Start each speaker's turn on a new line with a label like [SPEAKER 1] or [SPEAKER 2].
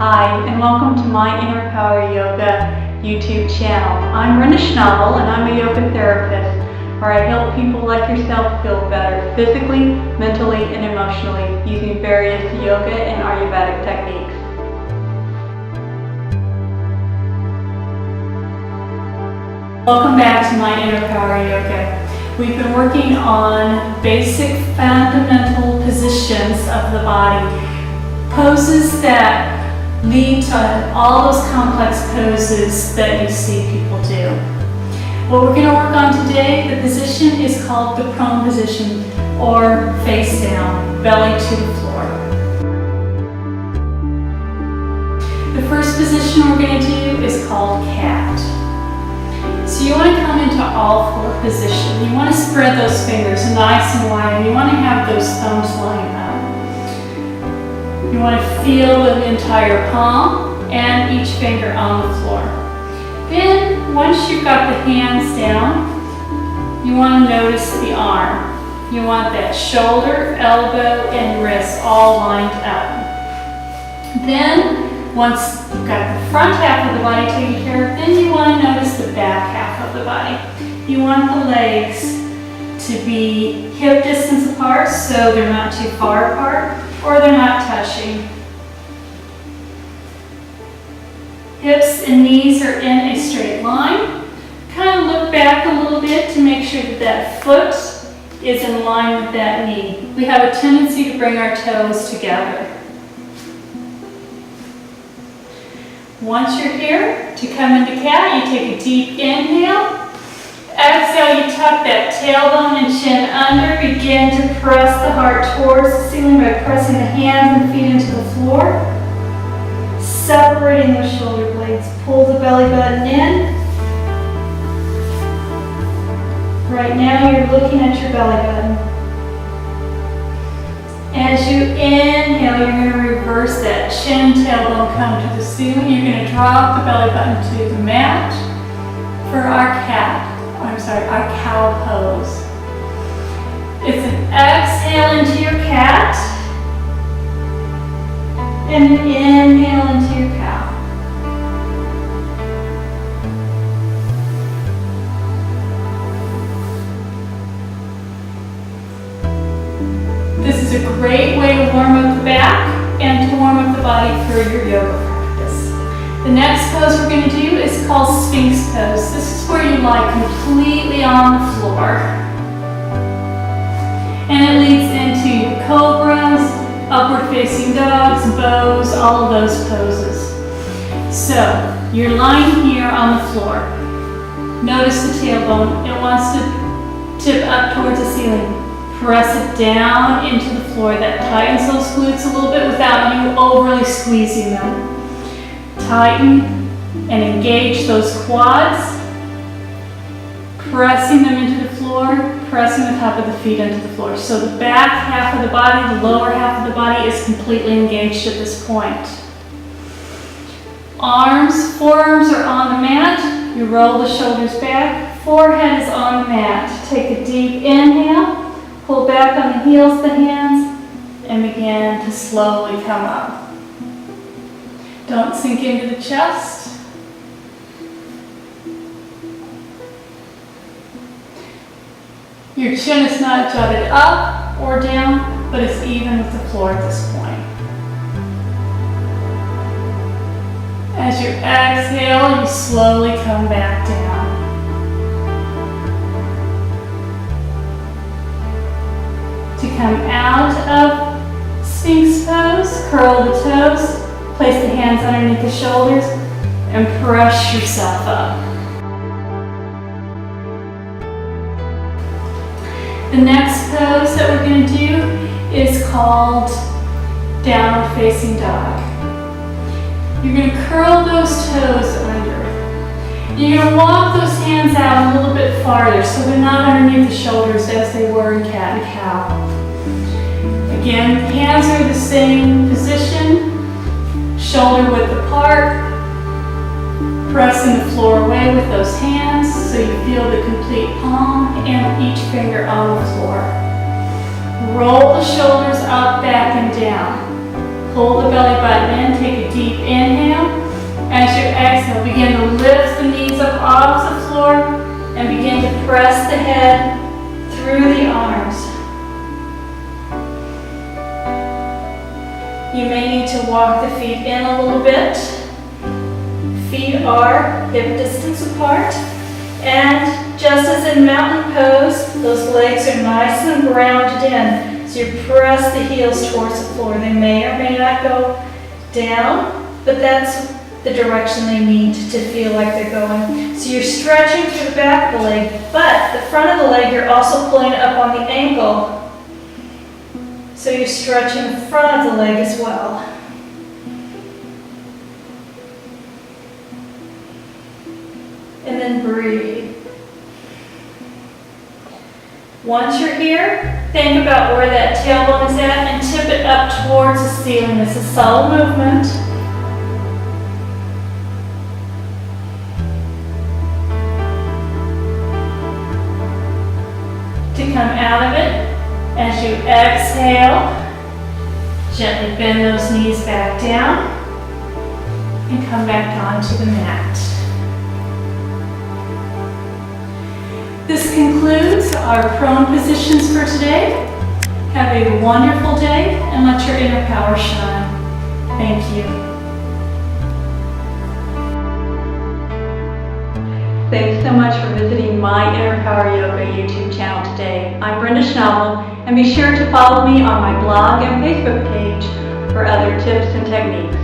[SPEAKER 1] Hi, and welcome to my Inner Power Yoga YouTube channel. I'm Brenda Schnabel, and I'm a yoga therapist, where I help people like yourself feel better physically, mentally, and emotionally using various yoga and Ayurvedic techniques. Welcome back to my Inner Power Yoga. We've been working on basic fundamental positions of the body, poses that lead to all those complex poses that you see people do. What we're going to work on today, the position is called the prone position, or face down, belly to the floor. The first position we're going to do is called cat. So you want to come into all four position. You want to spread those fingers nice and wide, and you want to have those thumbs line up. You want to feel the entire palm and each finger on the floor. Then, once you've got the hands down, you want to notice the arm. You want that shoulder, elbow, and wrist all lined up. Then, once you've got the front half of the body taken care of, then you want to notice the back half of the body. You want the legs to be hip distance apart so they're not too far apart, or they're not touching. Hips and knees are in a straight line. Kind of look back a little bit to make sure that that foot is in line with that knee. We have a tendency to bring our toes together. Once you're here, to come into cat, you take a deep inhale. Exhale, you tuck that tailbone and chin under. Begin to press the heart towards the ceiling by pressing the hands and feet into the floor. Separating the shoulder blades. Pull the belly button in. Right now you're looking at your belly button. As you inhale, you're going to reverse that chin, tailbone come to the ceiling. You're going to drop the belly button to the mat for our our cow pose. It's an exhale into your cat and an inhale into your cow. This is a great way to warm up the back and to warm up the body for your yoga practice. The next pose we're going to do is called Sphinx pose. This is where you lie completely on the floor. And it leads into cobras, upward facing dogs, bows, all of those poses. So, you're lying here on the floor. Notice the tailbone. It wants to tip up towards the ceiling. Press it down into the floor. That tightens those glutes a little bit without you overly squeezing them. Tighten and engage those quads, pressing them into the floor, pressing the top of the feet into the floor. So the back half of the body, the lower half of the body is completely engaged at this point. Forearms are on the mat. You roll the shoulders back. Forehead is on the mat. Take a deep inhale, pull back on the heels of the hands, and begin to slowly come up. Don't sink into the chest. Your chin is not jutted up or down, but it's even with the floor at this point. As you exhale, you slowly come back down. To come out of Sphinx pose, curl the toes. Place the hands underneath the shoulders and press yourself up. The next pose that we're going to do is called downward facing dog. You're going to curl those toes under. You're going to walk those hands out a little bit farther so they're not underneath the shoulders as they were in cat and cow. Again, hands are the same position. Shoulder width apart, pressing the floor away with those hands so you feel the complete palm and each finger on the floor. Roll the shoulders up, back, and down. Pull the belly button in, take a deep inhale. As you exhale, begin to lift the knees up off the floor and begin to press the head through the arms. You may need to walk the feet in a little bit. Feet are hip distance apart. And just as in mountain pose, those legs are nice and grounded in. So you press the heels towards the floor. They may or may not go down, but that's the direction they need to feel like they're going. So you're stretching through the back of the leg, but the front of the leg, you're also pulling up on the ankle. So you're stretching the front of the leg as well. And then breathe. Once you're here, think about where that tailbone is at and tip it up towards the ceiling. It's a subtle movement. To come out of it, as you exhale, gently bend those knees back down and come back onto the mat. This concludes our prone positions for today. Have a wonderful day and let your inner power shine. Thank you.
[SPEAKER 2] Thanks so much for visiting my Inner Power Yoga YouTube channel today. I'm Brenda Schnabel, and be sure to follow me on my blog and Facebook page for other tips and techniques.